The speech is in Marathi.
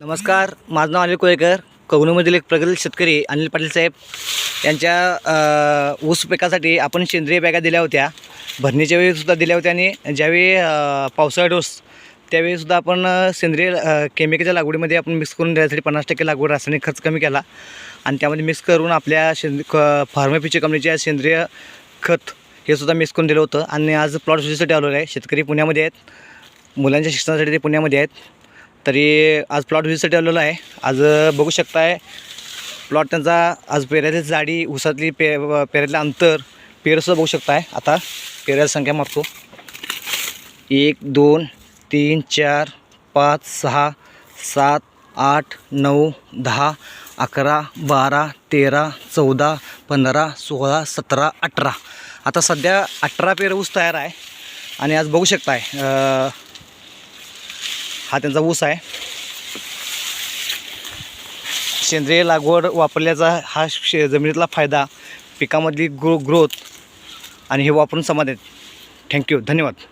नमस्कार, माझं नाव अनिल कोळेकर. कवनूमधील एक प्रगत शेतकरी अनिल पाटील साहेब यांच्या ऊस पिकासाठी आपण सेंद्रिय बॅगा दिल्या होत्या. भरणीच्या वेळीसुद्धा दिल्या होत्या आणि ज्यावेळी पावसाळा डोस त्यावेळीसुद्धा आपण सेंद्रिय केमिकलच्या लागवडीमध्ये आपण मिक्स करून द्यायसाठी 50% लागवड रासायनिक खर्च कमी केला आणि त्यामध्ये मिक्स करून आपल्या फार्माफिची कंपनीच्या सेंद्रिय खत हे सुद्धा मिक्स करून दिलं होतं. आणि आज प्लॉट विजिटसाठी आलेलो आहे. शेतकरी पुण्यामध्ये आहेत, मुलांच्या शिक्षणासाठी ते पुण्यामध्ये आहेत. तरी आज प्लॉट विजिटसाठी आलेलो आहे. आज बघू शकताय प्लॉट त्यांचा आज पेऱ्याची जाडी, ऊसातली पेऱ्यातलं अंतर, पेरसुद्धा बघू शकताय. आता पेऱ्याची संख्या मारतो. 1 2 3 4 5 6 7 8 9 10 11 12 13 14 15 16 17 18. आता सध्या 18 पेर ऊस तयार आहे. आणि आज बघू शकताय हा त्यांचा ऊस आहे. सेंद्रिय लागवड वापरल्याचा हा जमिनीतला फायदा, पिकामधली ग्रोथ आणि हे वापरून समाधान. थँक्यू, धन्यवाद.